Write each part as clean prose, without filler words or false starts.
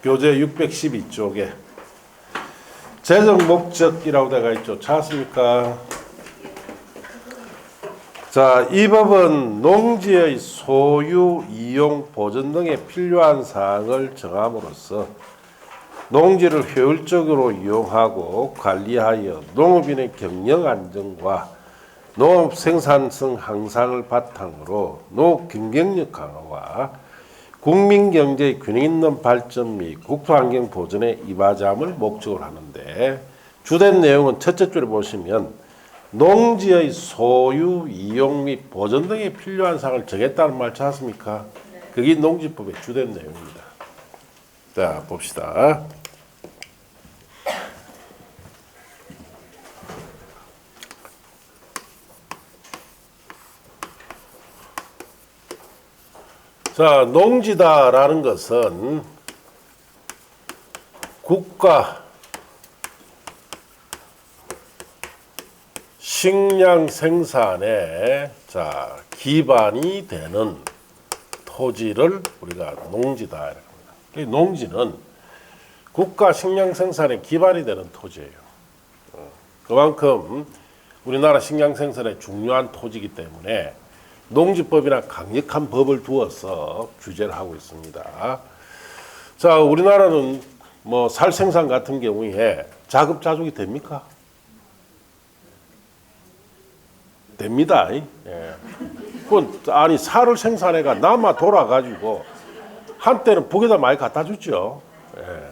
교재 612쪽에 재정 목적이라고 되어 있죠. 찾았습니까? 자, 이 법은 농지의 소유, 이용, 보전 등에 필요한 사항을 정함으로써 농지를 효율적으로 이용하고 관리하여 농업인의 경영 안정과 농업 생산성 향상을 바탕으로 농업 경쟁력 강화와 국민 경제의 균형 있는 발전 및 국토환경 보전에 이바지함을 목적으로 하는데, 주된 내용은 첫째 줄에 보시면 농지의 소유, 이용 및 보전 등에 필요한 사항을 정했다는 말 찾았습니까? 그게 농지법의 주된 내용입니다. 자, 봅시다. 자, 농지다라는 것은 국가 식량 생산에 기반이 되는 토지를 우리가 농지다 이렇게 합니다. 농지는 국가 식량 생산에 기반이 되는 토지예요. 그만큼 우리나라 식량 생산에 중요한 토지이기 때문에 농지법이나 강력한 법을 두어서 규제를 하고 있습니다. 자, 우리나라는 뭐 살 생산 같은 경우에 자급자족이 됩니까? 됩니다. 예. 아니, 살을 생산해가 남아 돌아가지고 한때는 북에다 많이 갖다 줬죠. 예.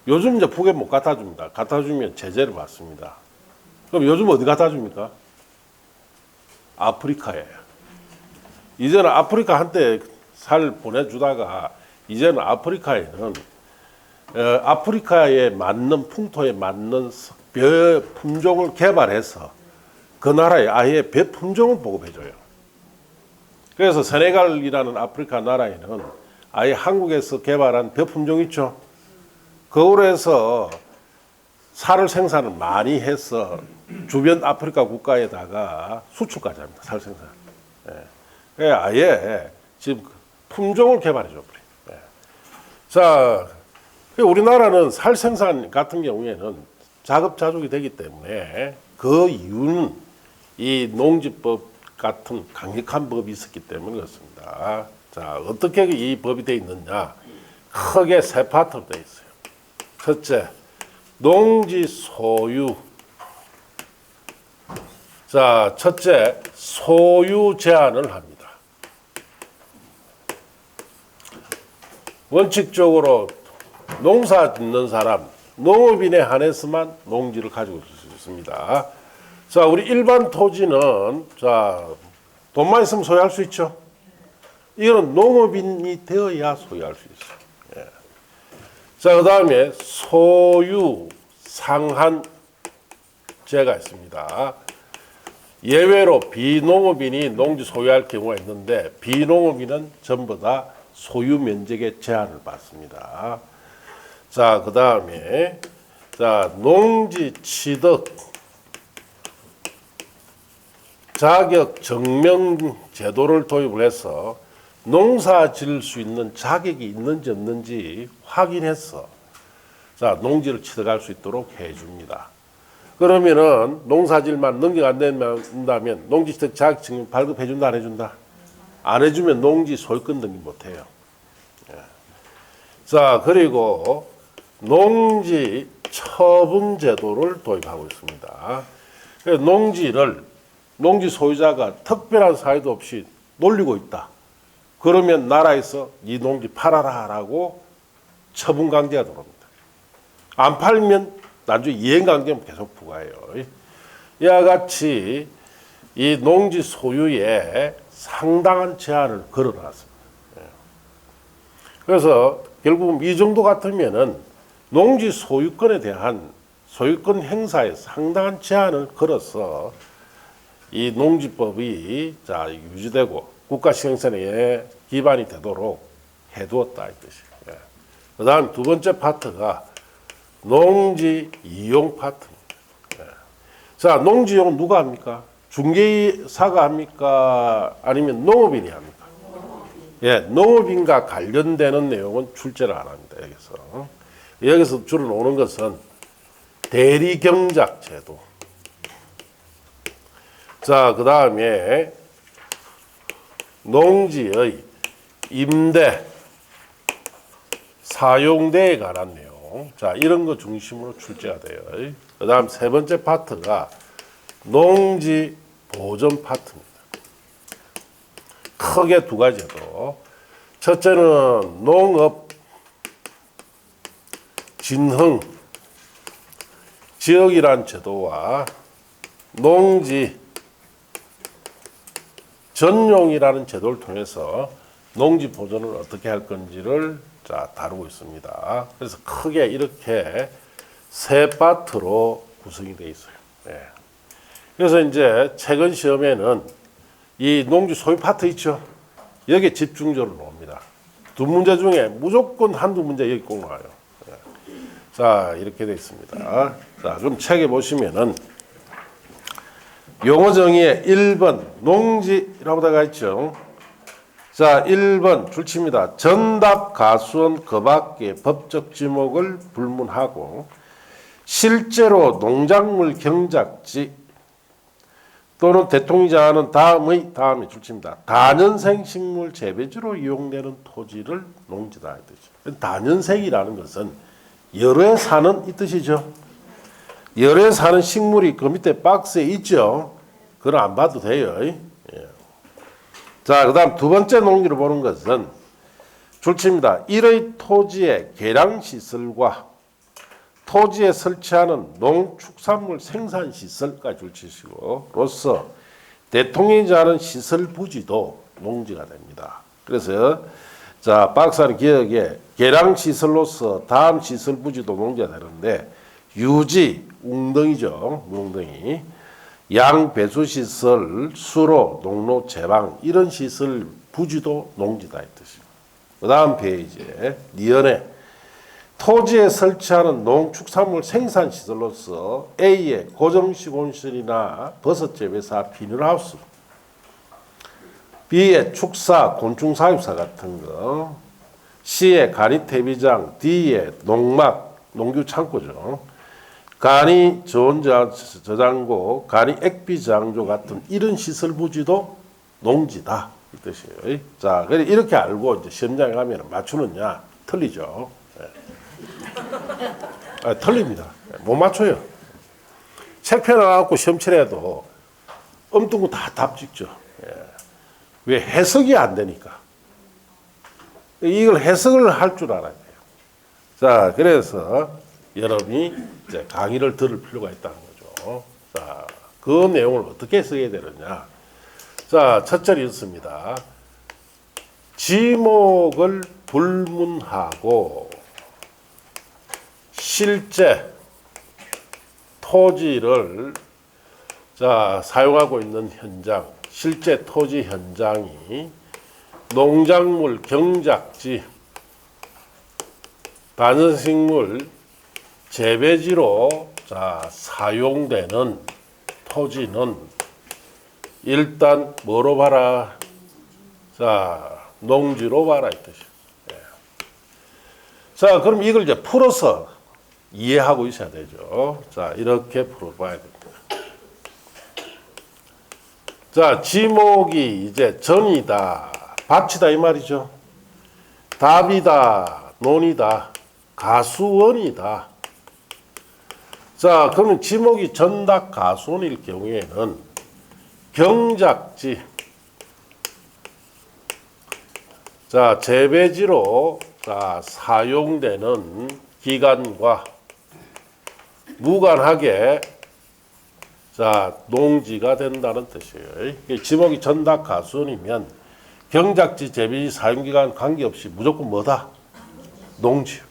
요즘 이제 북에 못 갖다 줍니다. 갖다 주면 제재를 받습니다. 그럼 요즘 어디 갖다 줍니까? 아프리카에. 이제는 아프리카 한때 살 보내주다가 이제는 아프리카에는 아프리카에 맞는 풍토에 맞는 벼 품종을 개발해서 그 나라에 아예 벼 품종을 보급해줘요. 그래서 세네갈이라는 아프리카 나라에는 아예 한국에서 개발한 벼 품종 있죠. 그걸로 해서 살을 생산을 많이 해서 주변 아프리카 국가에다가 수출까지 합니다. 살 생산. 예. 아예 지금 품종을 개발해 줘 버려요. 자, 우리나라는 살 생산 같은 경우에는 자급자족이 되기 때문에 그 이유는 이 농지법 같은 강력한 법이 있었기 때문에 그렇습니다. 자, 어떻게 이 법이 되어 있느냐? 크게 세 파트로 되어 있어요. 첫째, 농지 소유. 자, 첫째, 소유 제한을 합니다. 원칙적으로 농사 짓는 사람, 농업인에 한해서만 농지를 가지고 있을 수 있습니다. 자, 우리 일반 토지는 돈만 있으면 소유할 수 있죠. 이거는 농업인이 되어야 소유할 수 있어요. 예. 자, 그 다음에 소유 상한제가 있습니다. 예외로 비농업인이 농지 소유할 경우가 있는데 비농업인은 전부 다 소유 면적의 제한을 받습니다. 자, 그 다음에 농지 취득 자격 증명 제도를 도입을 해서 농사 지을 수 있는 자격이 있는지 없는지 확인해서 농지를 취득할 수 있도록 해줍니다. 그러면은 농사질만 능력 안 된다면 농지 취득 자격 증명 발급해준다, 안 해준다? 안 해주면 농지 소유권 등기 못해요. 자, 그리고 농지 처분 제도를 도입하고 있습니다. 농지 소유자가 특별한 사유도 없이 놀리고 있다. 그러면 나라에서 이 농지 팔아라라고 처분 강제가 들어옵니다. 안 팔면 나중에 이행 강제는 계속 부과해요. 이와 같이 이 농지 소유에 상당한 제한을 걸어놨습니다. 그래서 결국 이 정도 같으면은 농지 소유권에 대한 소유권 행사에 상당한 제한을 걸어서 이 농지법이 유지되고 국가 생산에 기반이 되도록 해두었다 이 뜻이에요. 그다음 두 번째 파트가 농지 이용 파트입니다. 자, 농지 이용 누가 합니까? 중개사가 합니까? 아니면 농업인이 합니까? 예, 농업인과 관련되는 내용은 출제를 안 합니다. 여기서 주로 나오는 것은 대리경작 제도. 자, 그 다음에 농지의 임대, 사용대에 관한 내용. 자, 이런 거 중심으로 출제가 돼요. 그 다음 세 번째 파트가 농지 보전 파트입니다. 크게 두 가지로. 첫째는 농업 진흥 지역이란 제도와 농지 전용이라는 제도를 통해서 농지 보전을 어떻게 할 건지를 다루고 있습니다. 그래서 크게 이렇게 세 파트로 구성이 되어 있어요. 네. 그래서 이제 최근 시험에는 이 농지 소유 파트 있죠. 여기에 집중적으로 나옵니다. 두 문제 중에 무조건 한두 문제 여기 꼭 나와요. 네. 자, 이렇게 되어 있습니다. 자, 그럼 책에 보시면은 용어 정의에 1번 농지라고 나가 있죠. 자, 1번 출치입니다. 전답 가수원 그 밖의 법적 지목을 불문하고 실제로 농작물 경작지 또는 대통령자는 다음이 출치입니다. 다년생 식물 재배지로 이용되는 토지를 농지다 이 뜻이죠. 다년생이라는 것은 여러 해 사는 이 뜻이죠. 여러 해 사는 식물이 그 밑에 박스에 있죠. 그건 안 봐도 돼요. 예. 자, 그 다음 두 번째 농지를 보는 것은 출치입니다. 일의 토지의 개량시설과 토지에 설치하는 농축산물 생산시설까지 출치시고 로서 대통령이지 않은 시설 부지도 농지가 됩니다. 그래서 자, 박사는 기억에 개량시설로서 다음 시설 부지도 농지가 되는데 유지, 웅덩이죠. 웅덩이. 양배수시설, 수로, 농로, 제방 이런 시설 부지도 농지다 이 뜻이고. 그 다음 페이지에 니은에 토지에 설치하는 농축산물 생산시설로서 A의 고정시공시설이나 버섯재배사, 비닐하우스, B의 축사, 곤충사육사 같은 거, C의 간이태비장, D의 농막, 농규창고죠. 간이 저온저장고, 간이 액비장조 같은 이런 시설 부지도 농지다 이 뜻이에요. 자, 그래 이렇게 알고 이제 시험장에 가면 맞추느냐? 틀리죠. 네. 틀립니다. 못 맞춰요. 책 펴 나갖고 시험 치래도 엉뚱 거 다 답 찍죠. 왜 해석이 안 되니까. 이걸 해석을 할 줄 알아야 돼요. 자, 그래서 여러분이 이제 강의를 들을 필요가 있다는 거죠. 자, 그 내용을 어떻게 해석해야 되느냐. 자, 첫째는 있습니다. 지목을 불문하고 실제 토지를 사용하고 있는 현장, 실제 토지 현장이 농작물 경작지, 단연식물 재배지로 사용되는 토지는 일단 뭐로 봐라? 농지로 봐라 이 뜻이에요. 자, 그럼 이걸 이제 풀어서 이해하고 있어야 되죠. 자, 이렇게 풀어봐야 됩니다. 자, 지목이 이제 전이다, 밭이다 이 말이죠. 답이다, 논이다, 가수원이다. 자, 그러면 지목이 전답 가수원일 경우에는 경작지, 자, 재배지로 사용되는 기간과 무관하게 농지가 된다는 뜻이에요. 지목이 전답 가수원이면 경작지, 재배지, 사용기간 관계없이 무조건 뭐다? 농지.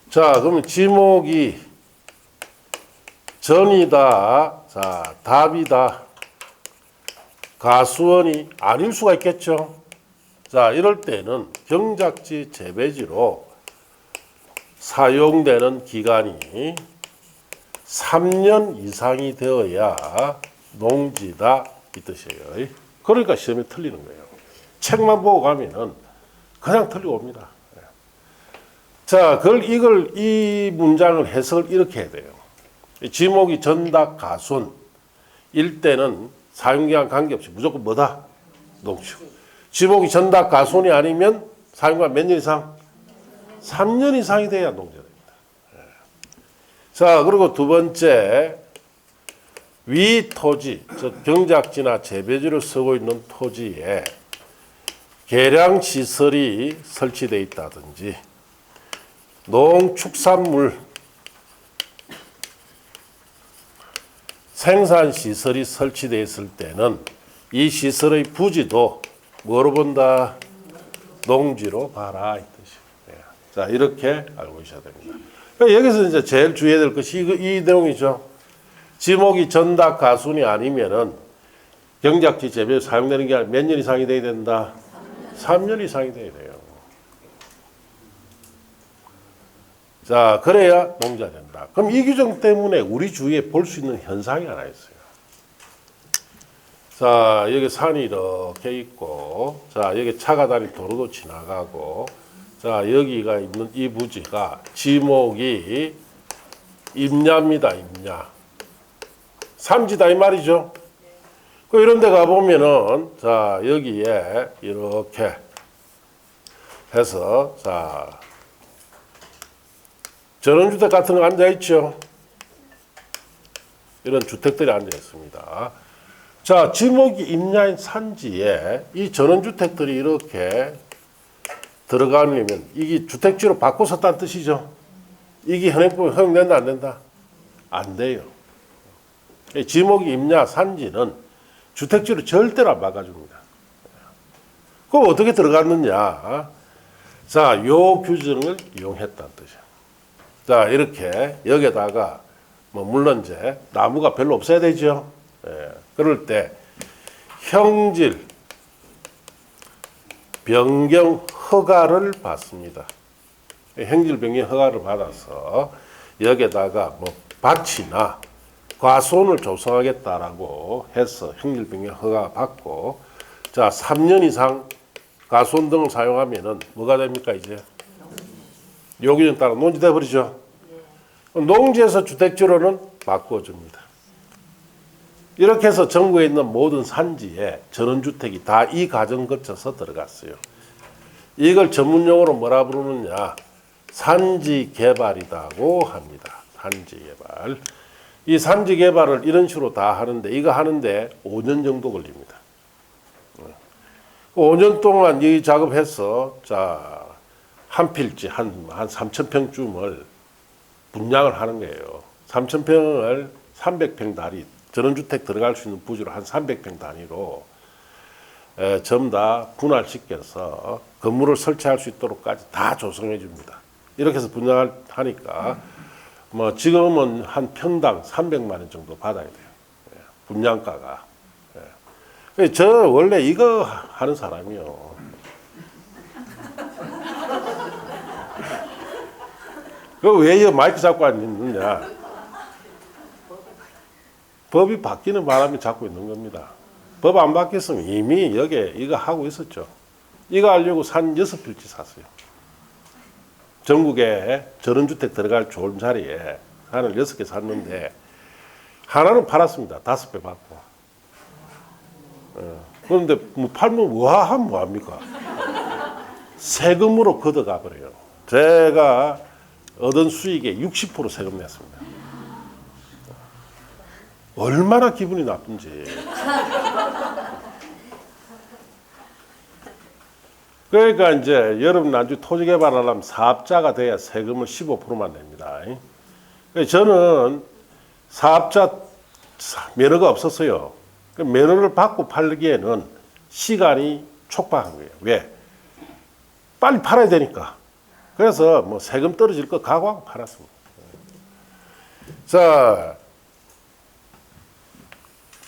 자, 그러면 지목이 전이다, 답이다, 가수원이 아닐 수가 있겠죠. 자, 이럴 때는 경작지, 재배지로 사용되는 기간이 3년 이상이 되어야 농지다 이 뜻이에요. 그러니까 시험에 틀리는 거예요. 책만 보고 가면은 그냥 틀리고 옵니다. 자, 이 문장을 해석을 이렇게 해야 돼요. 지목이 전닭 가순 일 때는 사용기한 관계없이 무조건 뭐다? 농축. 지목이 전닭 가순이 아니면 사용기한 몇 년 이상? 3년 이상이 돼야 농자됩니다. 자, 그리고 두 번째, 위 토지, 즉 경작지나 재배지를 쓰고 있는 토지에 계량 시설이 설치되어 있다든지 농축산물 생산 시설이 설치되어 있을 때는 이 시설의 부지도 뭐로 본다? 농지로 봐라 이 뜻이에요. 자, 이렇게 알고 있어야 됩니다. 여기서 이제 제일 주의해야 될 것이 이 내용이죠. 지목이 전닭 가순이 아니면은 경작지 재배에 사용되는 게 몇 년 이상이 돼야 된다? 3년 이상이 돼야 돼요. 자, 그래야 농자 된다. 그럼 이 규정 때문에 우리 주위에 볼 수 있는 현상이 하나 있어요. 자, 여기 산이 이렇게 있고, 자, 여기 차가 다니는 도로도 지나가고, 자, 여기가 있는 이 부지가 지목이 임야입니다, 임야. 산지다 이 말이죠. 이런 데 가보면은, 자, 여기에 이렇게 해서, 자, 전원주택 같은 거 앉아있죠. 이런 주택들이 앉아있습니다. 자, 지목이 임야인 산지에 이 전원주택들이 이렇게 들어가려면 이게 주택지로 바꿔 섰다는 뜻이죠. 이게 현행법에 허용된다 안 된다? 안 돼요. 지목이 임야 산지는 주택지로 절대로 안 바꿔줍니다. 그럼 어떻게 들어갔느냐? 자, 요 규정을 이용했다는 뜻이에요. 자, 이렇게 여기다가 뭐 물론 이제 나무가 별로 없어야 되죠. 예, 그럴 때 형질 변경 허가를 받습니다. 형질 변경 허가를 받아서 여기다가 뭐 밭이나 과수원을 조성하겠다라고 해서 형질 변경 허가 받고, 자, 3년 이상 과수원 등을 사용하면은 뭐가 됩니까 이제? 요 규정 따라 농지 돼버리죠. 농지에서 주택지로는 바꿔줍니다. 이렇게 해서 전국에 있는 모든 산지에 전원주택이 다 이 과정 거쳐서 들어갔어요. 이걸 전문용어로 뭐라 부르느냐? 산지개발이라고 합니다. 산지개발. 이 산지개발을 이런 식으로 다 하는데, 이거 하는데 5년 정도 걸립니다. 5년 동안 이 작업해서, 자, 한 필지 한 3,000평쯤을 분양을 하는 거예요. 3,000평을 300평 단위, 전원주택 들어갈 수 있는 부지로 한 300평 단위로 전부 다 분할시켜서 건물을 설치할 수 있도록까지 다 조성해 줍니다. 이렇게 해서 분양을 하니까 뭐 지금은 한 평당 300만 원 정도 받아야 돼요. 분양가가. 저 원래 이거 하는 사람이요. 왜 마이크 잡고 있느냐? 법이 바뀌는 바람에 잡고 있는 겁니다. 법 안 바뀌었으면 이미 여기에 이거 하고 있었죠. 이거 하려고 산 6필지 샀어요. 전국에 전원주택 들어갈 좋은 자리에 산을 6개 샀는데 하나는 팔았습니다. 5배 받고. 그런데 뭐 팔면 하면 뭐합니까? 세금으로 걷어가 버려요. 제가 얻은 수익의 60% 세금 냈습니다. 얼마나 기분이 나쁜지. 그러니까 이제 여러분 나중에 토지 개발하려면 사업자가 돼야 세금을 15%만 냅니다. 그러니까 저는 사업자 면허가 없었어요. 면허를 받고 팔기에는 시간이 촉박한 거예요. 왜? 빨리 팔아야 되니까. 그래서 뭐 세금 떨어질 거 각오하고 팔았습니다. 자,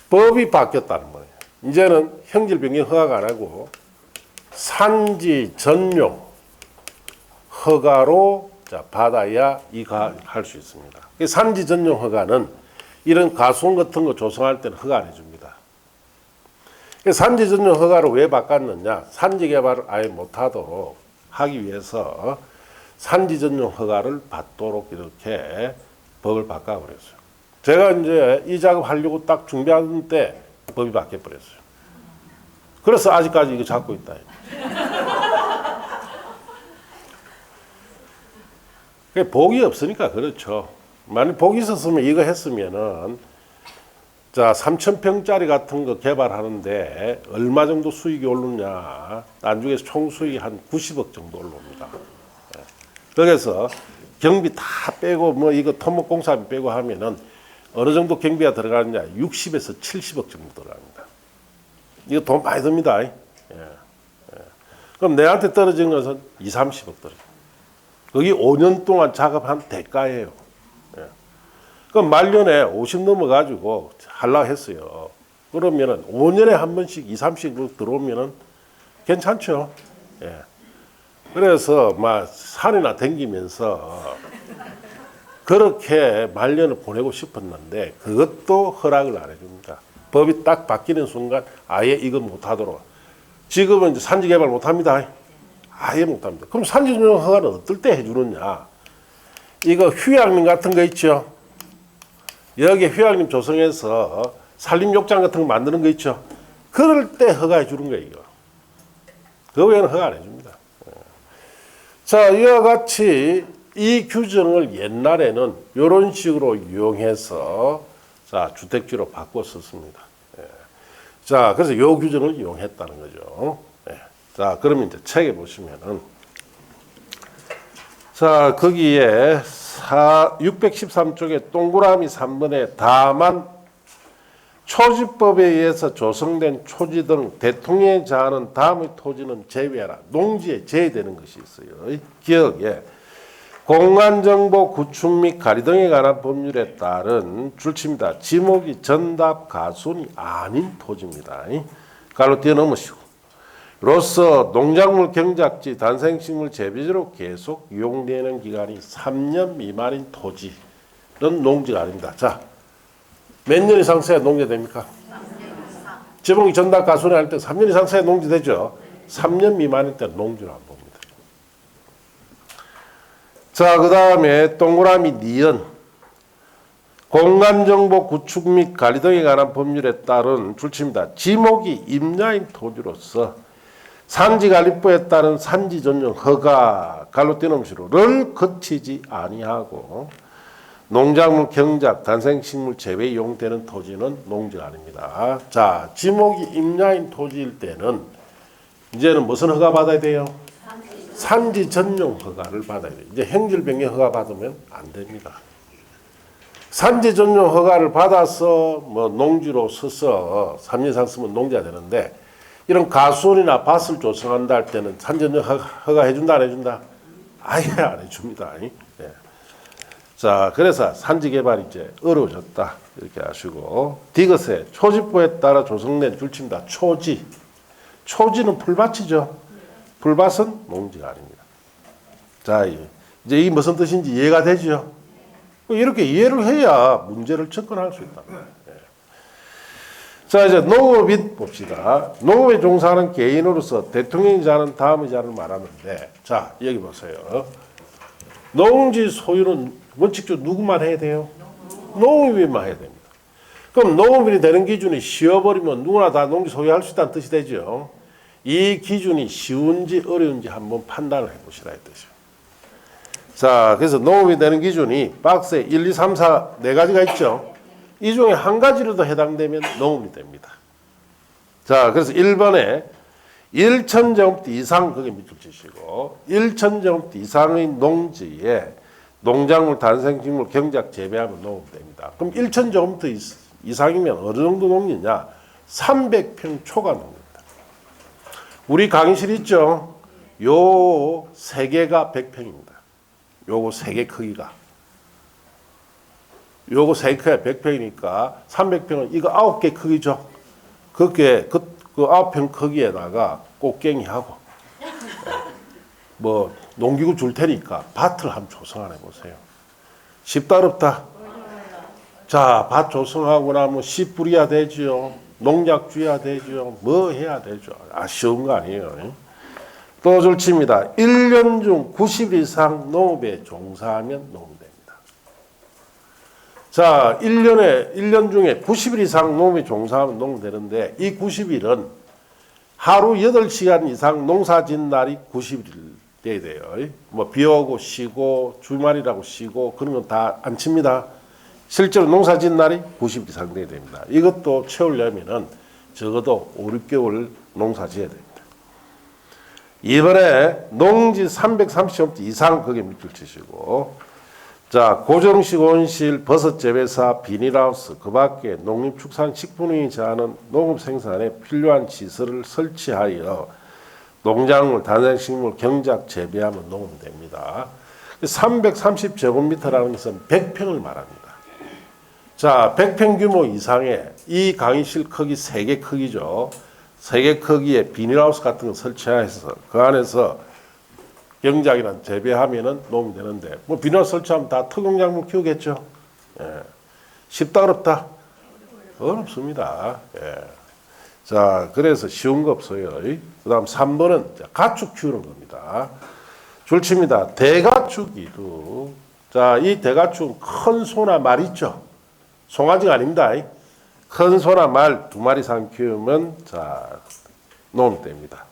법이 바뀌었다는 거예요. 이제는 형질 변경 허가가 안 하고 산지 전용 허가로 받아야 이거 할 수 있습니다. 산지 전용 허가는 이런 가수원 같은 거 조성할 때는 허가 안 해줍니다. 산지 전용 허가를 왜 바꿨느냐? 산지 개발을 아예 못하도록 하기 위해서 산지 전용 허가를 받도록 이렇게 법을 바꿔버렸어요. 제가 이제 이 작업하려고 딱 준비하는 때 법이 바뀌어버렸어요. 그래서 아직까지 이거 잡고 있다. 복이 없으니까 그렇죠. 만약 복이 있었으면 이거 했으면은 자 3,000평짜리 같은 거 개발하는데 얼마 정도 수익이 오르냐? 나중에 총 수익이 한 90억 정도 올라옵니다. 그래서 경비 다 빼고 뭐 이거 토목공사비 빼고 하면은 어느 정도 경비가 들어가느냐? 60에서 70억 정도 들어갑니다. 이거 돈 많이 듭니다. 그럼 내한테 떨어진 것은 2, 30억 떨어져. 거기 5년 동안 작업한 대가예요. 그럼 말년에 50 넘어가지고 하려고 했어요. 그러면은 5년에 한 번씩 2, 30억 들어오면은 괜찮죠. 그래서 막 산이나 댕기면서 그렇게 말년을 보내고 싶었는데 그것도 허락을 안 해줍니다. 법이 딱 바뀌는 순간 아예 이거 못하도록. 지금은 이제 산지 개발 못합니다. 아예 못합니다. 그럼 산지 전용 허가는 어떨 때 해주느냐? 이거 휴양림 같은 거 있죠. 여기 휴양림 조성해서 산림욕장 같은 거 만드는 거 있죠. 그럴 때 허가해 주는 거예요. 이거. 그 외에는 허가 안 해줍니다. 자, 이와 같이 이 규정을 옛날에는 이런 식으로 이용해서 자 주택지로 바꿨었습니다. 자, 그래서 이 규정을 이용했다는 거죠. 자, 그러면 이제 책에 보시면은 자 거기에 613쪽에 동그라미 3번에 다만 초지법에 의해서 조성된 초지 등 대통령이 자하는 다음의 토지는 제외하라. 농지에 제외되는 것이 있어요. 기억에 공간정보 구축 및 가리 등에 관한 법률에 따른 줄칩니다. 지목이 전답 가순이 아닌 토지입니다. 가로 뛰어넘으시고 로서 농작물 경작지 단생식물 재배지로 계속 이용되는 기간이 3년 미만인 토지는 농지가 아닙니다. 자, 몇 년 이상 써야 농지 됩니까? 3년 이상. 지목이 전답 가순이 할 때 3년 이상 써야 농지 되죠. 3년 미만일 때 농지로 안 봅니다. 자, 그 다음에 동그라미 니은 공간정보 구축 및 관리 등에 관한 법률에 따른 줄칩니다. 지목이 임야인 토지로서 산지관리법에 따른 산지 전용 허가 갈로 띄엄시로를 거치지 아니하고 농작물 경작 단생식물 재배 이용되는 토지는 농지가 아닙니다. 자, 지목이 임야인 토지일 때는 이제는 무슨 허가 받아야 돼요? 산지 전용 허가를 받아야 돼요. 이제 행질변경 허가 받으면 안 됩니다. 산지 전용 허가를 받아서 뭐 농지로 서서 3년 이상 쓰면 농지가 되는데 이런 가수원이나 밭을 조성한다 할 때는 산지 전용 허가 해준다 안 해준다? 아예 안 해줍니다. 자, 그래서 산지 개발이 이제 어려워졌다 이렇게 아시고 디귿에 초지법에 따라 조성된 줄칩니다. 초지. 초지는 풀밭이죠. 풀밭은 농지가 아닙니다. 자, 이제 이게 무슨 뜻인지 이해가 되죠? 이렇게 이해를 해야 문제를 접근할 수 있다. 자, 이제 농업인 봅시다. 농업에 종사하는 개인으로서 대통령이 자는 다음의 자를 말하는데, 자, 여기 보세요. 농지 소유는 원칙적으로 누구만 해야 돼요? 농업인만 해야 됩니다. 그럼 농업인이 되는 기준이 쉬어버리면 누구나 다 농지 소유할 수 있다는 뜻이 되죠. 이 기준이 쉬운지 어려운지 한번 판단을 해보시라 이 뜻이에요. 자, 그래서 농업이 되는 기준이 박스에 1, 2, 3, 4 네 가지가 있죠. 이 중에 한 가지라도 해당되면 농업이 됩니다. 자, 그래서 1번에 1,000제곱미터 이상 그게 밑줄 치시고 1,000제곱미터 이상의 농지에 농작물, 단생식물, 경작 재배하면 농업이 됩니다. 그럼 1,000제곱미터 이상이면 어느 정도 농지냐? 300평 초과 농지입니다. 우리 강의실 있죠? 요 세 개가 100평입니다. 요거 세 개 크기가. 요거 세 개 100평이니까 300평은 이거 9개 크기죠. 그게 그 9평 크기에다가 꽃갱이하고 뭐 농기구 줄 테니까 밭을 한번 조성해 보세요. 쉽다 어렵다? 자, 밭 조성하고 나면 씨 뿌려야 되죠. 농약 줘야 되죠. 뭐 해야 되죠. 쉬운 거 아니에요. 또 줄칩니다. 1년 중 90일 이상 농업에 종사하면 농업됩니다. 자, 1년 중에 90일 이상 농업에 종사하면 농업되는데 이 90일은 하루 8시간 이상 농사 짓는 날이 90일 돼야 돼요. 뭐 비 오고 쉬고 주말이라고 쉬고 그런 건 다 안 칩니다. 실제로 농사 짓는 날이 90일 이상 돼야 됩니다. 이것도 채우려면은 적어도 5, 6개월 농사 지어야 됩니다. 이번에 농지 330홈 이상 거기에 밑줄 치시고, 자, 고정식 온실, 버섯 재배사, 비닐하우스, 그 밖에 농림축산식품이 제하는 농업 생산에 필요한 시설을 설치하여 농작물, 단생식물, 경작 재배하면 농업이 됩니다. 330제곱미터라는 것은 100평을 말합니다. 자, 100평 규모 이상의 이 강의실 크기 3개 크기죠. 3개 크기의 비닐하우스 같은 거 설치해서 그 안에서 경작이나 재배하면은 농이 되는데, 뭐 비닐하우스 설치하면 다 특용작물 키우겠죠. 예. 쉽다 어렵다? 어렵습니다. 예. 자, 그래서 쉬운 거 없어요. 그 다음 3번은 가축 키우는 겁니다. 줄칩니다. 대가축이도. 자, 이 대가축은 큰 소나 말 있죠. 송아지가 아닙니다. 큰 소나 말 2마리 이상 키우면 자, 농이 됩니다.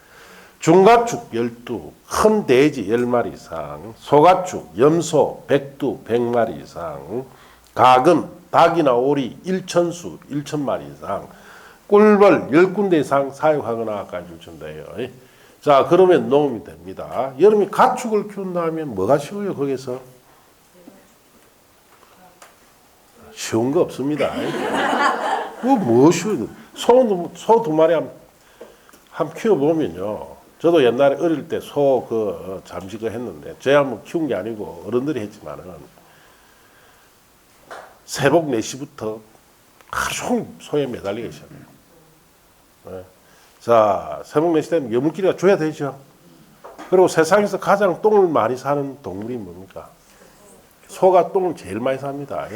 중가축 12, 큰 돼지 10마리 이상, 소가축, 염소, 백두 100마리 이상, 가금, 닭이나 오리 1천수 1천마리 이상, 꿀벌 10군데 이상 사육하거나까지 줄준대요. 자, 그러면 농업이 됩니다. 여러분이 가축을 키운다면 뭐가 쉬워요, 거기서? 쉬운 거 없습니다. 뭐 쉬워요? 소 2마리 한 키워보면요. 저도 옛날에 어릴 때 소 잠시 했는데, 제가 뭐 키운 게 아니고 어른들이 했지만은, 새벽 4시부터 하루 종일 소에 매달리기 시작해요. 네. 자, 새벽 4시 되면 여물기가 줘야 되죠. 그리고 세상에서 가장 똥을 많이 사는 동물이 뭡니까? 소가 똥을 제일 많이 삽니다.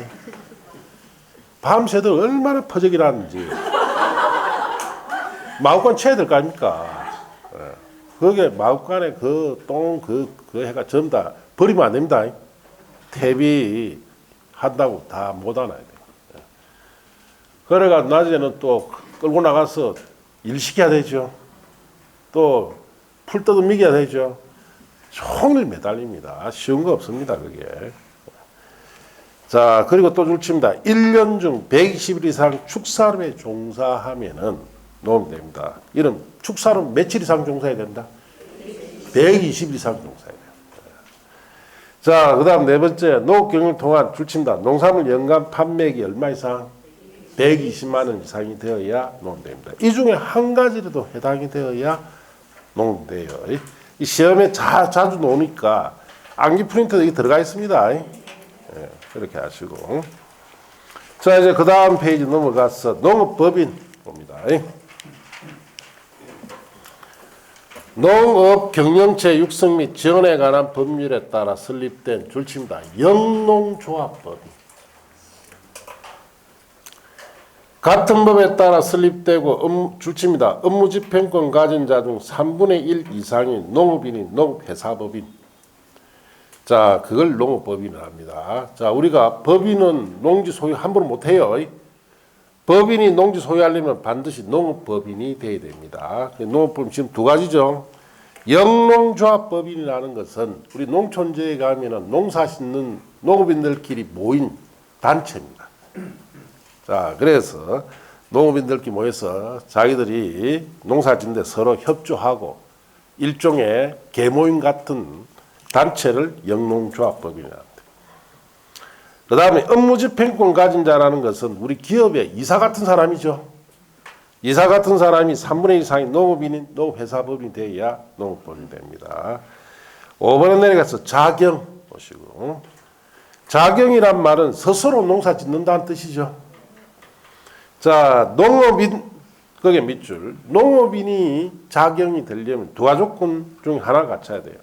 밤새도 얼마나 퍼적이라는지. 마구간 쳐야 될 거 아닙니까? 거기에 마구간에 그 해가 전부 다 버리면 안 됩니다. 퇴비 한다고 다 못 안아야 돼요. 그래가 낮에는 또 끌고 나가서 일 시켜야 되죠. 또 풀 뜯어먹여야 되죠. 종일 매달립니다. 쉬운 거 없습니다, 그게. 자, 그리고 또 줄칩니다. 1년 중 120일 이상 축사업에 종사하면은 농업이 됩니다. 이런 축사업은 며칠 이상 종사해야 된다? 120일 이상 종사해야 돼요. 자, 그 다음 4번째, 농업경영을 통한 줄칩니다. 농산물 연간 판매액이 얼마 이상? 120만 원 이상이 되어야 농업됩니다. 이 중에 한 가지라도 해당이 되어야 농업돼요. 이 시험에 자주 나오니까 암기 프린터도 여기 들어가 있습니다. 예, 그렇게 하시고. 자, 이제 그 다음 페이지 넘어가서 농업법인 봅니다. 농업 경영체 육성 및 지원에 관한 법률에 따라 설립된 줄칩니다. 영농조합법인. 같은 법에 따라 설립되고 줄칩니다. 업무집행권 가진 자 중 3분의 1 이상이 농업인이 농업회사법인. 자, 그걸 농업법인을 합니다. 자, 우리가 법인은 농지 소유 함부로 못해요. 법인이 농지 소유하려면 반드시 농업법인이 돼야 됩니다. 농업법인 지금 2가지죠. 영농조합법인이라는 것은 우리 농촌지에 가면은 농사 짓는 농업인들끼리 모인 단체입니다. 자, 그래서 농업인들끼리 모여서 자기들이 농사 짓는데 서로 협조하고 일종의 계모임 같은 단체를 영농조합법인이라고 합니다. 그 다음에 업무집행권 가진 자라는 것은 우리 기업의 이사 같은 사람이죠. 이사 같은 사람이 3분의 1 이상이 농업인인 농업회사법인이 되어야 농업법인이 됩니다. 5번에 내려가서 자경 보시고, 자경이란 말은 스스로 농사 짓는다는 뜻이죠. 자, 농업인, 그게 밑줄. 농업인이 자경이 되려면 2가지 조건 중 하나 갖춰야 돼요.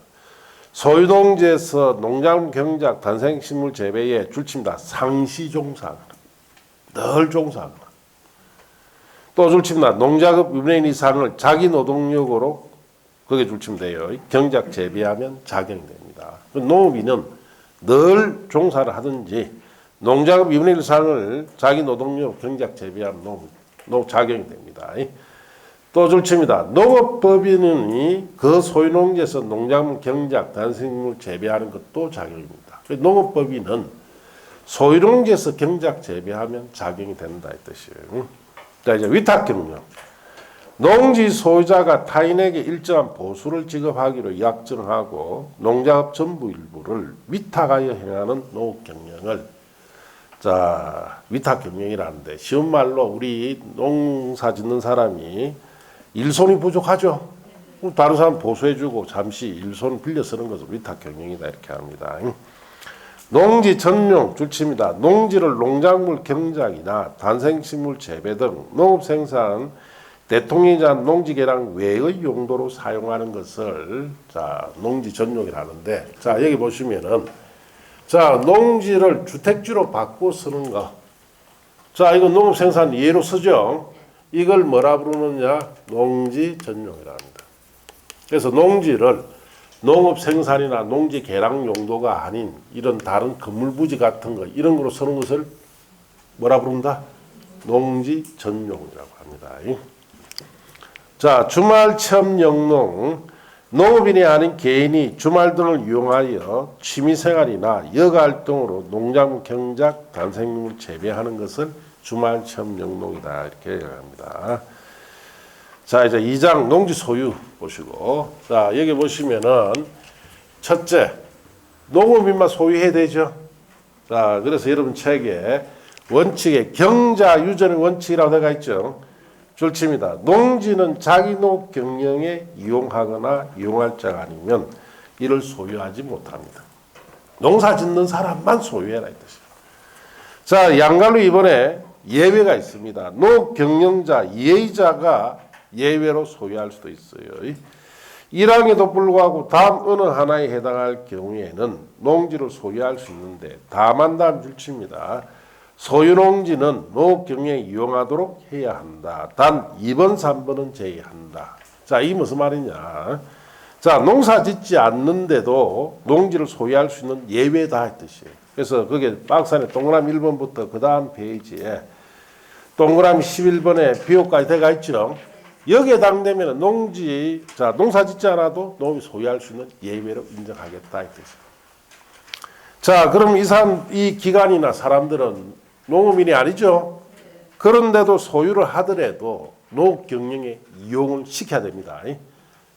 소유농지에서 농작물 경작, 단생식물 재배에 줄칩니다. 상시 종사하거나, 늘 종사하거나. 또 줄칩니다. 농작업 2분의 1 이상을 자기 노동력으로 거기에 줄치면 돼요. 경작 재배하면 작용이 됩니다. 농업인은 늘 종사를 하든지 농작업 2분의 1 이상을 자기 노동력으로 경작 재배하면 작용이 됩니다. 또 줄칩니다. 농업법인은 그 소유농지에서 농작물 경작, 단식물 재배하는 것도 작용입니다. 농업법인은 소유농지에서 경작 재배하면 작용이 된다 이 뜻이에요. 자, 이제 위탁경영. 농지 소유자가 타인에게 일정한 보수를 지급하기로 약정하고 농작업 전부 일부를 위탁하여 행하는 농업경영을 자, 위탁경영이라는데 쉬운 말로 우리 농사 짓는 사람이 일손이 부족하죠. 다른 사람 보수해주고 잠시 일손 빌려 쓰는 것을 위탁경영이다 이렇게 합니다. 농지 전용 줄칩니다. 농지를 농작물 경작이나 단생식물 재배 등 농업생산 대통령이자 농지개량 외의 용도로 사용하는 것을 자 농지 전용이라는데 자 여기 보시면은 자 농지를 주택지로 바꿔 쓰는 거. 자 이거 농업생산 예로 쓰죠. 이걸 뭐라 부르느냐? 농지 전용이라 합니다. 그래서 농지를 농업 생산이나 농지 개량 용도가 아닌 이런 다른 건물 부지 같은 거 이런 거로 쓰는 것을 뭐라 부른다? 농지 전용이라고 합니다. 자, 주말 체험 영농. 농업인이 아닌 개인이 주말 등을 이용하여 취미생활이나 여가활동으로 농작물 경작, 단생물 재배하는 것을 주말 체험 영농이다 이렇게 얘기합니다. 자 이제 2장 농지 소유 보시고 자 여기 보시면은 첫째 농업인만 소유해야 되죠. 자 그래서 여러분 책에 원칙에 경자 유전의 원칙이라고 되어 있죠. 줄칩니다. 농지는 자기 농업 경영에 이용하거나 이용할 자가 아니면 이를 소유하지 못합니다. 농사 짓는 사람만 소유해라 이 뜻이에요. 자 양갈로 이번에 예외가 있습니다. 농업 경영자, 예의자가 예외로 소유할 수도 있어요. 1항에도 불구하고 다음 어느 하나에 해당할 경우에는 농지를 소유할 수 있는데 다만 다음 줄칩니다. 소유농지는 농업 경영에 이용하도록 해야 한다. 단 2번, 3번은 제외한다. 자, 이 무슨 말이냐? 자, 농사 짓지 않는데도 농지를 소유할 수 있는 예외다 이 뜻이에요. 그래서 그게 박스 안에 동그라미 1번부터 그 다음 페이지에 동그라미 11번에 비호까지 들어가 있죠. 여기에 해당되면 농지, 자, 농사 짓지 않아도 농업이 소유할 수 있는 예외로 인정하겠다 이 뜻이에요. 자, 그럼 이 기관이나 사람들은 농업인이 아니죠. 그런데도 소유를 하더라도 농업 경영에 이용을 시켜야 됩니다.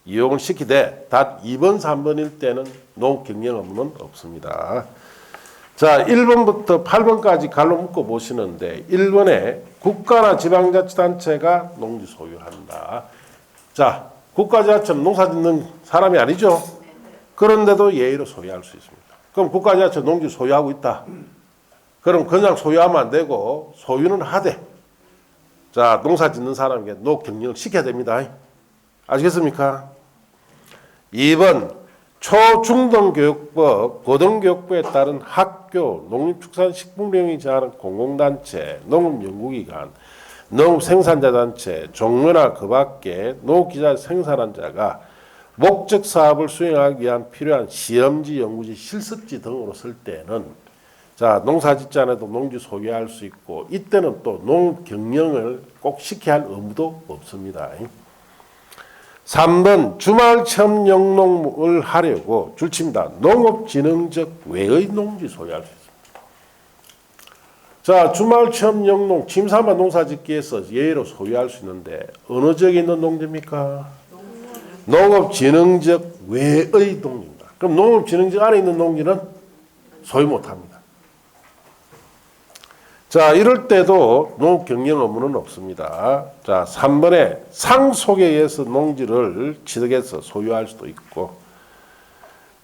이용을 시키되 단 2번, 3번일 때는 농업 경영 업무는 없습니다. 자, 1번부터 8번까지 갈로 묶어 보시는데 1번에 국가나 지방자치단체가 농지 소유한다. 자, 국가지자체는 농사 짓는 사람이 아니죠. 그런데도 예의로 소유할 수 있습니다. 그럼 국가지자체 농지 소유하고 있다. 그럼 그냥 소유하면 안 되고 소유는 하되 자, 농사 짓는 사람에게 농업 경영을 시켜야 됩니다. 아시겠습니까? 2번 초중등교육법, 고등교육부에 따른 학교, 농림축산식품령이 정하는 공공단체, 농업연구기관, 농업생산자단체, 종묘나 그 밖에 농업기자 생산한 자가 목적 사업을 수행하기 위한 필요한 시험지, 연구지, 실습지 등으로 쓸 때는 자 농사 짓지 않아도 농지 소유할 수 있고 이때는 또 농업 경영을 꼭 시켜야 할 의무도 없습니다. 3번 주말 체험 영농을 하려고 줄칩니다. 농업진흥적 외의 농지 소유할 수 있습니다. 자 주말 체험 영농 침사만 농사짓기에서 예외로 소유할 수 있는데 어느 지역에 있는 농지입니까? 농업진흥적 외의 농지입니다. 그럼 농업진흥적 안에 있는 농지는 소유 못합니다. 자, 이럴 때도 농업 경영 업무는 없습니다. 자, 3번에 상속에 의해서 농지를 취득해서 소유할 수도 있고,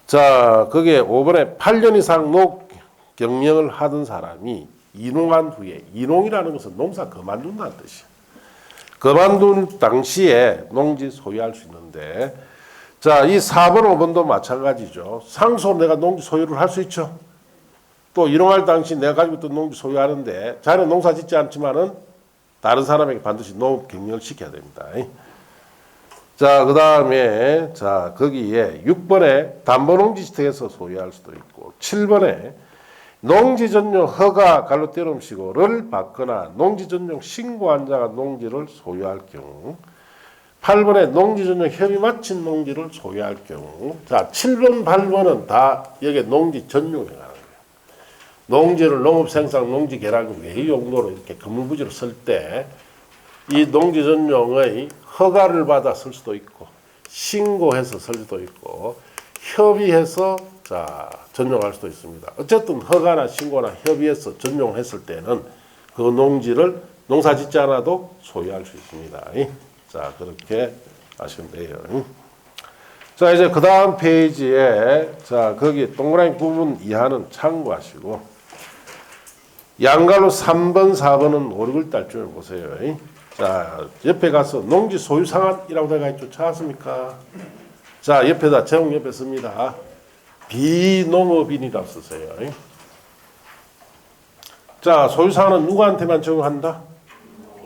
자, 그게 5번에 8년 이상 농업 경영을 하던 사람이 이농한 후에, 이농이라는 것은 농사 그만둔다는 뜻이에요. 그만둔 당시에 농지 소유할 수 있는데, 자, 이 4번, 5번도 마찬가지죠. 상속 내가 농지 소유를 할 수 있죠. 또 이농할 당시 내가 가지고 있던 농지 소유하는데 자는 농사 짓지 않지만은 다른 사람에게 반드시 농업 경영을 시켜야 됩니다. 자, 그 다음에, 자, 거기에 6번에 담보농지지택에서 소유할 수도 있고, 7번에 농지 전용 허가 갈로 때움시고를 받거나 농지 전용 신고한 자가 농지를 소유할 경우, 8번에 농지 전용 협의 마친 농지를 소유할 경우, 자, 7번, 8번은 다 여기 농지 전용에 관한 거예요. 농지를 농업 생산, 농지 개량 외의 용도로 이렇게 건물부지로 쓸 때 이 농지 전용의 허가를 받아 쓸 수도 있고, 신고해서 쓸 수도 있고, 협의해서 자 전용할 수도 있습니다. 어쨌든 허가나 신고나 협의해서 전용했을 때는 그 농지를 농사 짓지 않아도 소유할 수 있습니다. 자, 그렇게 아시면 돼요. 자, 이제 그 다음 페이지에 자 거기 동그라미 부분 이하는 참고하시고, 양갈로 3번, 4번은 오륙을 딸 줄 보세요. 자, 옆에 가서 농지 소유 상한이라고 되어 있죠. 찾았습니까? 자, 옆에다 제목 옆에 씁니다. 비농업인이라고 쓰세요. 자, 소유 상한은 누구한테만 적용한다?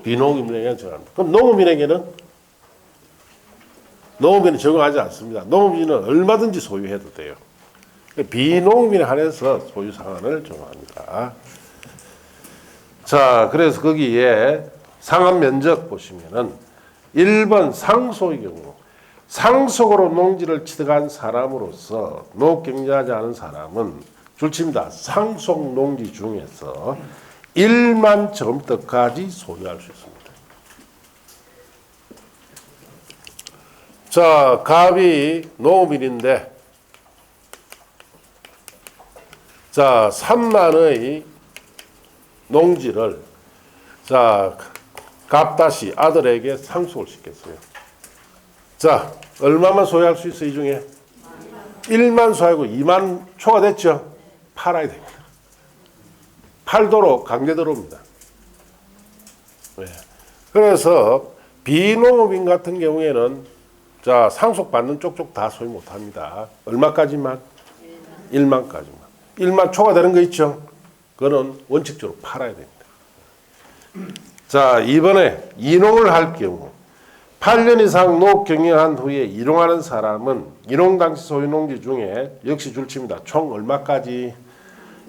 비농업인에게 적용합니다. 그럼 농업인에게는 적용하지 않습니다. 농업인은 얼마든지 소유해도 돼요. 비농업인에 한해서 소유 상한을 적용합니다. 자, 그래서 거기에 상한 면적 보시면은 1번 상속의 경우, 상속으로 농지를 취득한 사람으로서 농업 경영하지 않은 사람은 줄칩니다. 상속 농지 중에서 1만 제곱미터까지 소유할 수 있습니다. 자, 갑이 농업인인데, 자, 3만의 농지를 자, 갑다시 아들에게 상속을 시켰어요. 자, 얼마만 소유할 수 있어요, 이 중에? 1만 소유하고 2만 초과됐죠? 팔아야 됩니다. 팔도록 강제 들어옵니다. 네. 그래서 비농업인 같은 경우에는 자, 상속받는 쪽쪽 다 소유 못합니다. 얼마까지만? 1만까지만. 1만 초과되는 거 있죠? 그거는 원칙적으로 팔아야 됩니다. 자, 이번에 이농을 할 경우 8년 이상 농업 경영한 후에 이농하는 사람은 이농 당시 소유 농지 중에 역시 줄칩니다. 총 얼마까지?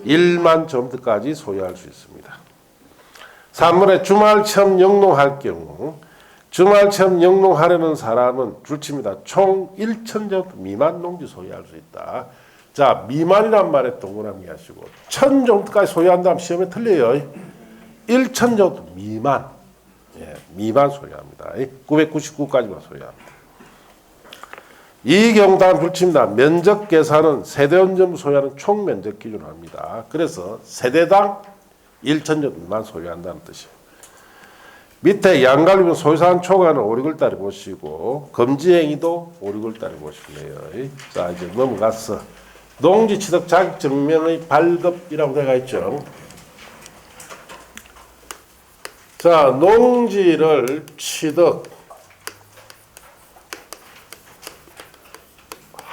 1만 제곱미터까지 소유할 수 있습니다. 3번에 주말 체험 영농할 경우 주말 체험 영농하려는 사람은 줄칩니다. 총 1,000제곱미터 미만 농지 소유할 수 있다. 자, 미만이란 말에 동그라미 하시고 1,000제곱미터까지 소유한다면 시험에 틀려요. 1,000제곱미터 미만, 예, 미만 소유합니다. 999까지만 소유합니다. 이 경우 다음 불칩니다. 면적 계산은 세대원점 소유하는 총 면적 기준으로 합니다. 그래서 세대당 1,000제곱미터 미만 소유한다는 뜻이에요. 밑에 양갈비는 소유사한 초과는 오륙을 따라 보시고 금지행위도 오륙을 따라 보실래요. 자, 이제 넘어가서 농지 취득 자격 증명의 발급이라고 되어 있죠. 자, 농지를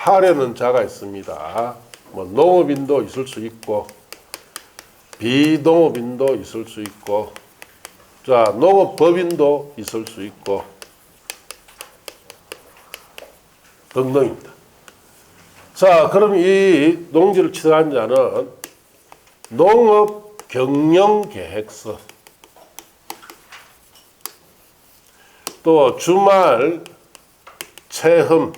취득하려는 자가 있습니다. 뭐 농업인도 있을 수 있고 비농업인도 있을 수 있고, 자, 농업법인도 있을 수 있고 등등입니다. 자, 그럼 이 농지를 취득한 자는 농업 경영 계획서, 또 주말 체험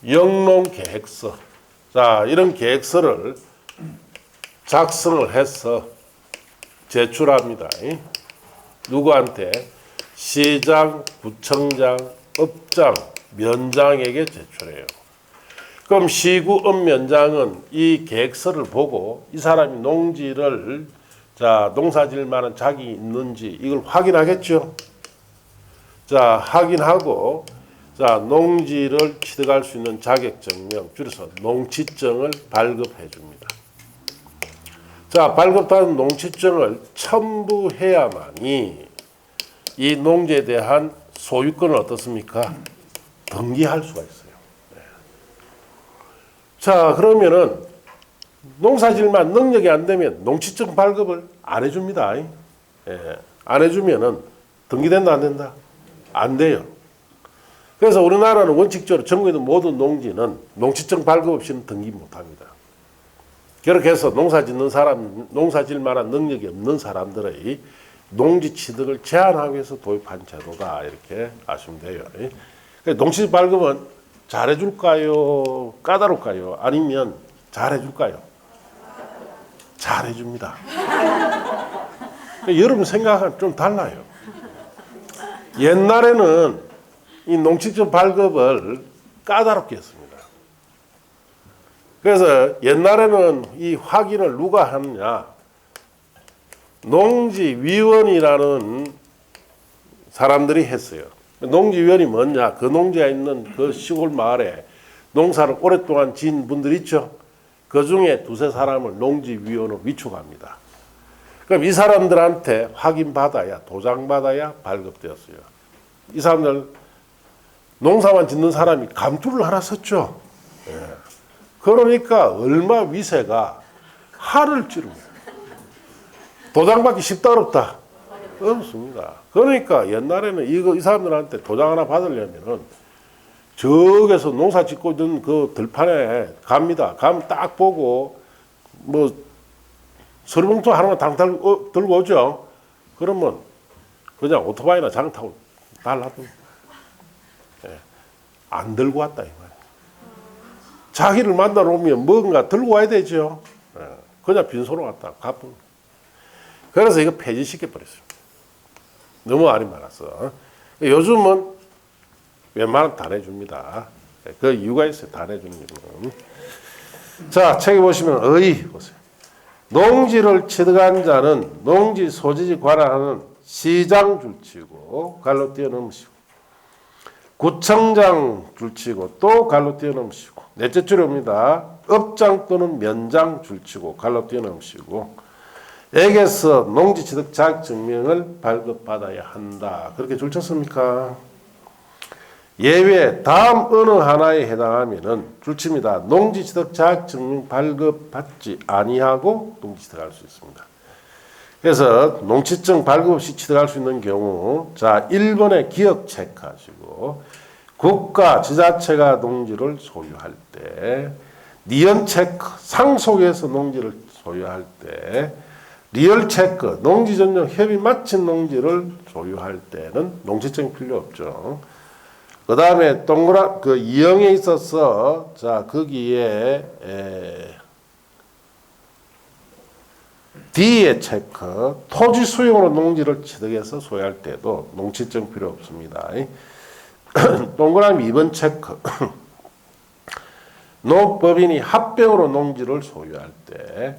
영농 계획서, 자, 이런 계획서를 작성을 해서 제출합니다. 누구한테? 시장, 구청장, 업장, 면장에게 제출해요. 그럼 시구 읍면장은 이 계획서를 보고 이 사람이 농지를 자, 농사 지을 만한 자격이 있는지 이걸 확인하겠죠. 자, 확인하고 자, 농지를 취득할 수 있는 자격증명, 줄여서 농취증을 발급해 줍니다. 자, 발급받은 농취증을 첨부해야만이 이 농지에 대한 소유권을 어떻습니까? 등기할 수가 있어요. 네. 자, 그러면은 농사질만 능력이 안 되면 농지증 발급을 안 해줍니다. 예, 안 해주면은 등기된다 안 된다? 안 돼요. 그래서 우리나라는 원칙적으로 전국의 모든 농지는 농지증 발급 없이는 등기 못합니다. 그렇게 해서 농사질 만한 능력이 없는 사람들의 농지 취득을 제한하기 위해서 도입한 제도다 이렇게 아시면 돼요. 농지 발급은 잘해줄까요? 까다롭까요? 아니면 잘해줄까요? 잘해줍니다. 여러분 생각은 좀 달라요. 옛날에는 이 농지증 발급을 까다롭게 했습니다. 그래서 옛날에는 이 확인을 누가 하느냐? 농지위원이라는 사람들이 했어요. 농지위원이 뭐냐? 그 농지가 있는 그 시골 마을에 농사를 오랫동안 지은 분들 있죠? 그 중에 두세 사람을 농지위원으로 위촉합니다. 그럼 이 사람들한테 확인받아야, 도장받아야 발급되었어요. 이 사람들 농사만 짓는 사람이 감투를 하나 썼죠. 예. 그러니까 얼마 위세가 하를 찌릅니다. 도장받기 쉽다 어렵다? 어렵습니다. 그러니까 옛날에는 이 사람들한테 도장 하나 받으려면은 저기서 농사 짓고 있는 그 들판에 갑니다. 가면 딱 보고 뭐 서류봉투 하나만 들고 오죠. 그러면 그냥 오토바이나 장 타고 달라도 예. 안 들고 왔다 이 말이에요. 자기를 만나러 오면 뭔가 들고 와야 되죠. 예. 그냥 빈손으로 왔다 가뿐. 그래서 이거 폐지시켜버렸어요. 너무 알이 많았어. 요즘은 웬만하면 다 내줍니다. 그 이유가 있어요. 다 내주는 이유는. 자, 책에 보시면 보세요. 농지를 취득한 자는 농지 소지지 관할하는 시장 줄치고 갈로 뛰어넘으시고 구청장 줄치고 또 갈로 뛰어넘으시고 넷째 줄에 옵니다. 업장 또는 면장 줄치고 갈로 뛰어넘으시고 에게서 농지 취득 자격증명을 발급받아야 한다. 그렇게 줄쳤습니까? 예외 다음 어느 하나에 해당하면은 줄칩니다. 농지 취득 자격증명 발급받지 아니하고 농지 취득할 수 있습니다. 그래서 농지증 발급 없이 취득할 수 있는 경우, 자 1번에 기억 체크하시고 국가 지자체가 농지를 소유할 때, 니은 체크 상속에서 농지를 소유할 때, 리얼 체크 농지 전용 협의 마친 농지를 소유할 때는 농지증이 필요 없죠. 그 다음에 동그란 그 2형에 있어서 자 거기에 D의 체크 토지 수용으로 농지를 취득해서 소유할 때도 농지증 필요 없습니다. 동그라미 2번 체크 농법인이 합병으로 농지를 소유할 때,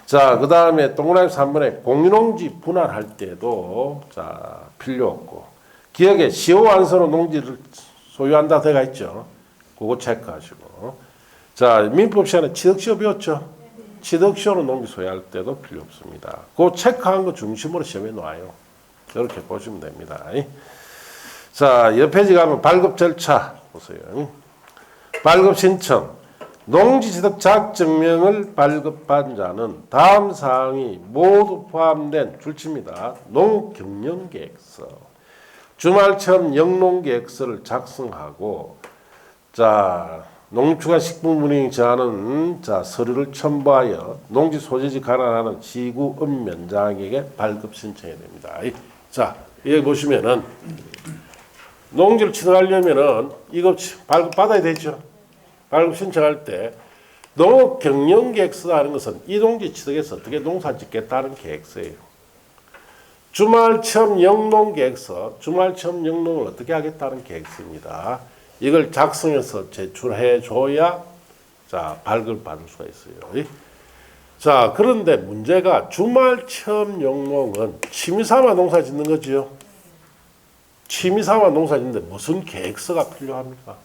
자 그 다음에 동그라미 3번에 공유농지 분할할 때도 자 필요 없고, 기억에 시효완서로 농지를 소유한다 되어 있죠. 그거 체크하시고. 자, 민법 시간에 취득시효 배웠죠? 취득시효로 농지 소유할 때도 필요 없습니다. 그 체크한 거 중심으로 시험에 나와요. 이렇게 보시면 됩니다. 자, 옆 페이지 가면 발급 절차 보세요. 발급 신청. 농지 취득 자격증명을 발급받은 자는 다음 사항이 모두 포함된 줄칩니다. 농경영계획서. 주말체험 영농계획서를 작성하고, 자 농축산식품운영 제한은 자 서류를 첨부하여 농지 소지지 관할하는 지구읍면장에게 발급 신청해야 됩니다. 자 여기 보시면은 농지를 취득하려면은 이거 발급 받아야 되죠. 발급 신청할 때 농경영계획서라는 것은 이 농지 취득해서 어떻게 농사 짓겠다는 계획서예요. 주말체험 영농계획서, 주말체험 영농을 어떻게 하겠다는 계획서입니다. 이걸 작성해서 제출해 줘야 자 발급을 받을 수가 있어요. 자 그런데 문제가 주말체험 영농은 취미삼아 농사 짓는 거지요. 취미삼아 농사 짓는데 무슨 계획서가 필요합니까?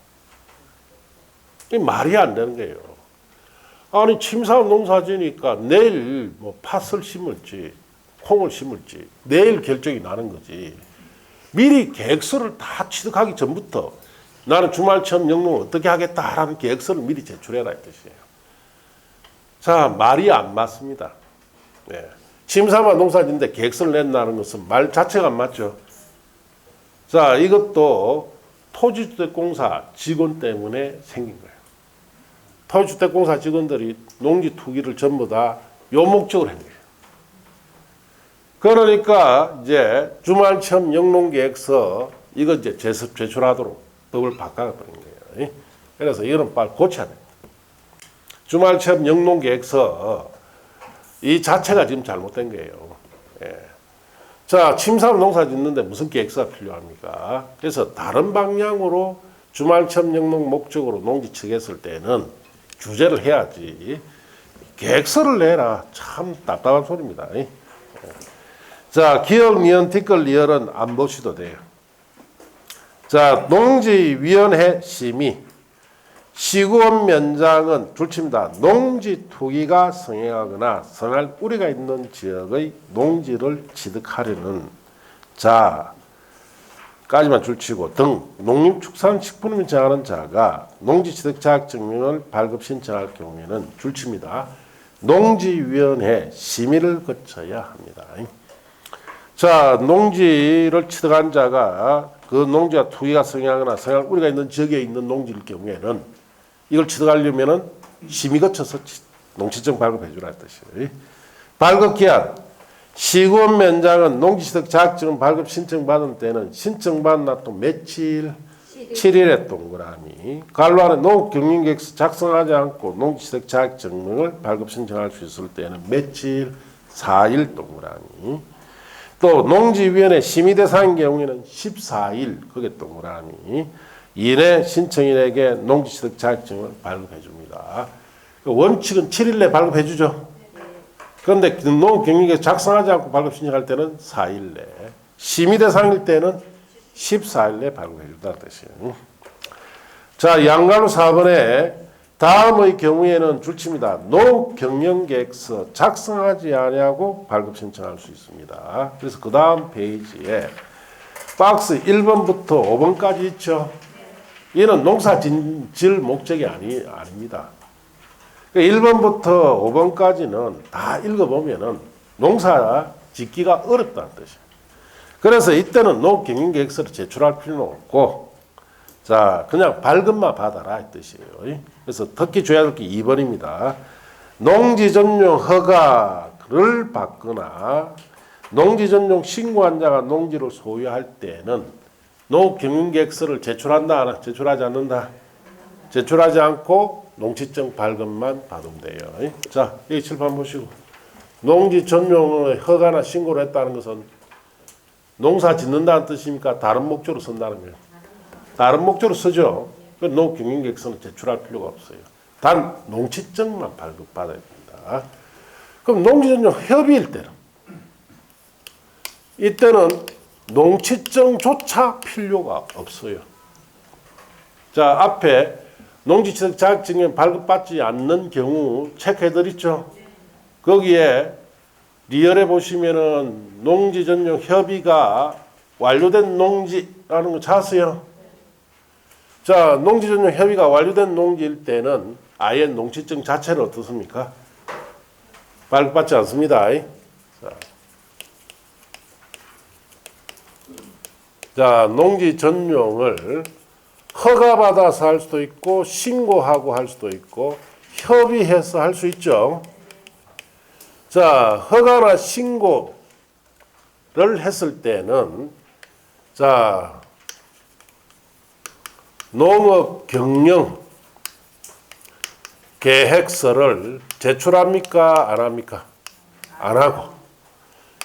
이 말이 안 되는 거예요. 아니 취미삼아 농사 지니까 내일 뭐 팥을 심을지 콩을 심을지 내일 결정이 나는 거지. 미리 계획서를 다 취득하기 전부터 나는 주말체험 영농을 어떻게 하겠다라는 계획서를 미리 제출해라 이 뜻이에요. 자, 말이 안 맞습니다. 예. 심사만 농사짓는데 계획서를 낸다는 것은 말 자체가 안 맞죠. 자, 이것도 토지주택공사 직원 때문에 생긴 거예요. 토지주택공사 직원들이 농지 투기를 전부 다 요 목적으로 한 거예요. 그러니까 이제 주말체험 영농계획서 이거 이제 제출하도록 법을 바꿔버린 거예요. 그래서 이거는 빨리 고쳐야 됩니다. 주말체험 영농계획서 이 자체가 지금 잘못된 거예요. 예. 자, 침사로 농사 짓는데 무슨 계획서가 필요합니까? 그래서 다른 방향으로 주말체험 영농 목적으로 농지 측했을 때는 규제를 해야지. 계획서를 내라. 참 답답한 소리입니다. 예. 자, 기억 리얼, 티끌 리얼은 안 보셔도 돼요. 자, 농지위원회 심의. 시구원 면장은 줄칩니다. 농지 투기가 성행하거나 성할 우려가 있는 지역의 농지를 취득하려는 자까지만 줄치고 등 농림축산식품을 정하는 자가 농지 취득 자격증명을 발급 신청할 경우에는 줄칩니다. 농지위원회 심의를 거쳐야 합니다. 자, 농지를 취득한 자가 그 농지가 투기가 성행하거나 성할 우려가 있는 지역에 있는 농지일 경우에는 이걸 취득하려면은 심의 거쳐서 농지증 발급해 주라 뜻이에요. 발급 기한. 시군 면장은 농지 취득 자격증 발급 신청 받은 때는 신청 받은 날또 며칠 7일에 동그라미. 관로 안에 농업경영계획서 작성하지 않고 농지 취득 자격증명을 발급 신청할 수 있을 때는 며칠 4일 동그라미. 또 농지위원회 심의 대상인 경우에는 14일 그게 동그라미. 이내 신청인에게 농지 취득 자격증을 발급해 줍니다. 원칙은 7일 내 발급해 주죠. 그런데 농업경영계획서 작성하지 않고 발급 신청할 때는 4일 내. 심의 대상일 때는 14일 내 발급해 준다는 뜻이에요. 자, 양가로 4번에 다음의 경우에는 줄칩니다. 농업경영계획서 작성하지 아니하고 발급 신청할 수 있습니다. 그래서 그 다음 페이지에 박스 1번부터 5번까지 있죠. 얘는 농사 짓을 목적이 아닙니다. 1번부터 5번까지는 다 읽어보면은 농사 짓기가 어렵다는 뜻이에요. 그래서 이때는 농업경영계획서를 제출할 필요는 없고, 자, 그냥 발급만 받아라 이 뜻이에요. 그래서 특히 줘야 될 게 2번입니다. 농지 전용 허가를 받거나 농지 전용 신고한 자가 농지를 소유할 때는 농업경영계획서를 제출한다, 안 제출하지 않는다? 제출하지 않고 농지증 발급만 받으면 돼요. 자, 여기 칠판 보시고. 농지 전용의 허가나 신고를 했다는 것은 농사 짓는다는 뜻입니까? 다른 목적으로 쓴다는 거예요. 다른 목적으로 쓰죠. 농업경영계획서는 제출할 필요가 없어요. 단 농지증만 발급받아야 됩니다. 그럼 농지 전용 협의일 때는 이때는 농지증조차 필요가 없어요. 자, 앞에 농지취득 자격증명 발급받지 않는 경우 체크해드렸죠. 거기에 리얼에 보시면은 농지 전용 협의가 완료된 농지라는 거 찾았어요. 자, 농지 전용 협의가 완료된 농지일 때는 아예 농지증 자체는 어떻습니까? 발급받지 않습니다. 자, 농지 전용을 허가받아서 할 수도 있고 신고하고 할 수도 있고 협의해서 할 수 있죠. 자, 허가나 신고를 했을 때는 자, 농업경영 계획서를 제출합니까? 안 합니까? 안 하고.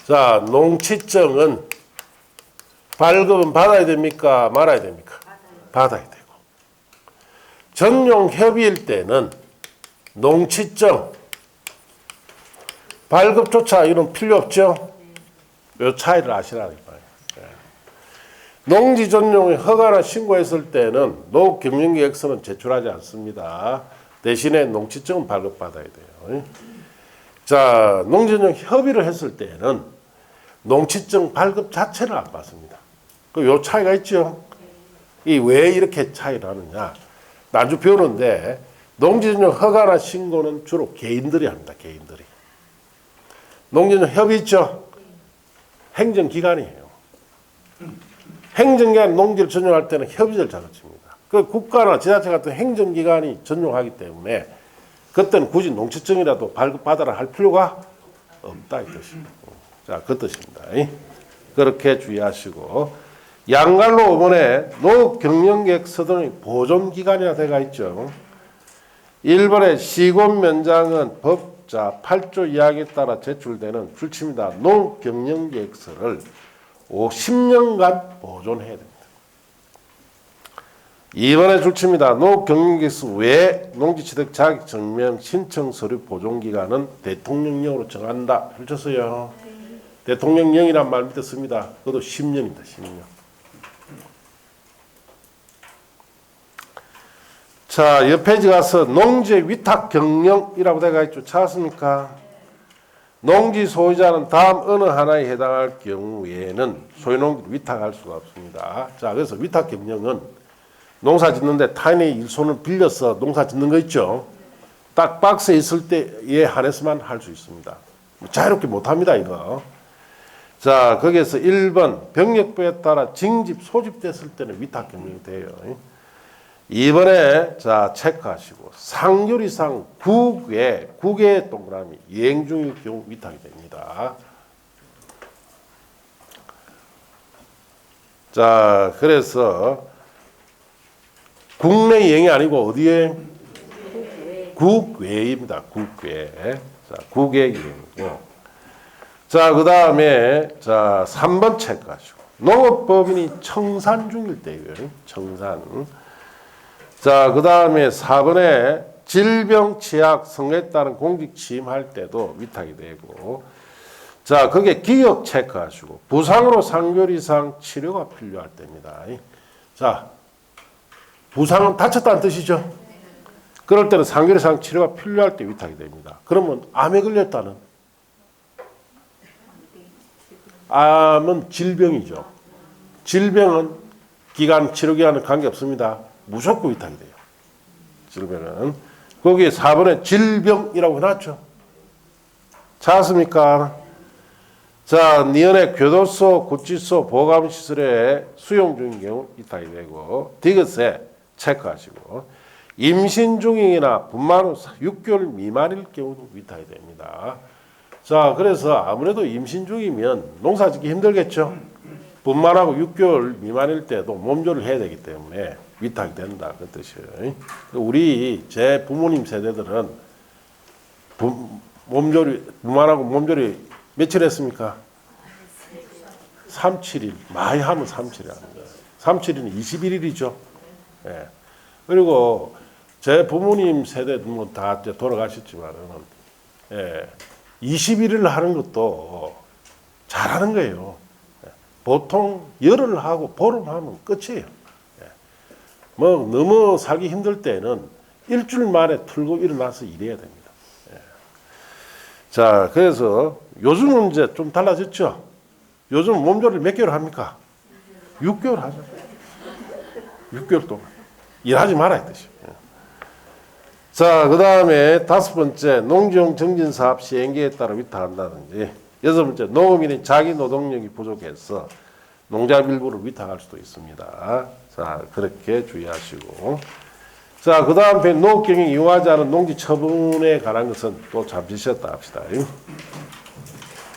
자, 농지증은 발급은 받아야 됩니까? 말아야 됩니까? 받아야 되고. 전용 협의일 때는 농지증 발급조차 이런 필요 없죠? 이 차이를 아시라는 거예요. 농지 전용의 허가나 신고했을 때는 농업경영계획서는 제출하지 않습니다. 대신에 농지증은 발급받아야 돼요. 자, 농지 전용 협의를 했을 때는 농지증 발급 자체를 안 받습니다. 요 차이가 있죠? 이 왜 이렇게 차이를 하느냐? 나중에 배우는데 농지전용 허가나 신고는 주로 개인들이 합니다. 개인들이. 농지전용 협의 있죠? 행정기관이에요. 행정기관 농지를 전용할 때는 협의를 작업입니다. 그 국가나 지자체 같은 행정기관이 전용하기 때문에 그때는 굳이 농지증이라도 발급받아라 할 필요가 없다 이 뜻입니다. 자, 그 뜻입니다. 그렇게 주의하시고 양갈로 5번에 농업경영계획서 등의 보존기간이라 되어 있죠. 1번에 시군면장은 법자 8조 이하에 따라 제출되는 출치입니다. 농업경영계획서를 10년간 보존해야 됩니다. 2번에 출치입니다. 농업경영계획서 외에 농지취득 자격증명 신청 서류 보존기간은 대통령령으로 정한다. 펼쳤어요. 대통령령이란 말 밑에 씁니다. 그것도 10년입니다. 10년. 자, 옆 페이지 가서 농지의 위탁 경영이라고 되어 있죠. 찾았습니까? 농지 소유자는 다음 어느 하나에 해당할 경우에는 소유농지를 위탁할 수가 없습니다. 자, 그래서 위탁 경영은 농사 짓는데 타인의 일손을 빌려서 농사 짓는 거 있죠. 딱 박스에 있을 때에 한해서만 할 수 있습니다. 자유롭게 못합니다, 이거. 자, 거기에서 1번 병력부에 따라 징집, 소집됐을 때는 위탁 경영이 돼요. 2번에 자 체크하시고 상률이상 국외 동그라미 이행 중일 경우 위탁이 됩니다. 자, 그래서 국내 이행이 아니고 어디에? 국외입니다. 국외. 자, 국외 이행이고. 자, 그 다음에 자 3번 체크하시고 농업법인이 청산 중일 때예요. 청산. 자, 그 다음에 4번에 질병, 취약, 성에 따른 공직 취임할 때도 위탁이 되고, 자, 그게 기억 체크하시고, 부상으로 상별 이상 치료가 필요할 때입니다. 자, 부상은 다쳤다는 뜻이죠? 그럴 때는 상별 이상 치료가 필요할 때 위탁이 됩니다. 그러면 암에 걸렸다는? 암은 질병이죠. 질병은 기간, 치료기간은 관계없습니다. 무조건 위탁이 돼요. 질병은. 거기에 4번에 질병이라고 해놨죠. 찾았습니까? 자, 니은의 교도소, 구치소, 보감시설에 수용 중인 경우 위탁이 되고, 디귿에 체크하시고, 임신 중이나 분만 후 6개월 미만일 경우도 위탁이 됩니다. 자, 그래서 아무래도 임신 중이면 농사 짓기 힘들겠죠. 분만하고 6개월 미만일 때도 몸조리를 해야 되기 때문에 위탁이 된다 그 뜻이에요. 우리 제 부모님 세대들은 분만하고 몸조리 며칠 했습니까? 3, 7일. 많이 하면 3, 7일 하는 거예요. 3, 7일은 21일이죠. 예. 그리고 제 부모님 세대는 다 돌아가셨지만은, 예. 21일을 하는 것도 잘하는 거예요. 예. 보통 열흘 하고 보름 하면 끝이에요. 뭐 너무 살기 힘들 때는 일주일 만에 틀고 일어나서 일해야 됩니다. 예. 자, 그래서 요즘은 이제 좀 달라졌죠. 요즘 몸조리를 몇 개월 합니까? 6개월 하죠. 6개월 동안 일하지 말아야 되죠. 예. 자, 그 다음에 5번째 농지용 정진사업 시행계에 따라 위탁한다든지, 6번째 농업인이 자기 노동력이 부족해서 농작물 일부를 위탁할 수도 있습니다. 자, 그렇게 주의하시고. 자, 그 다음 농업경영 이용하지 않은 농지 처분에 관한 것은 또 잠시 쉬었다 합시다.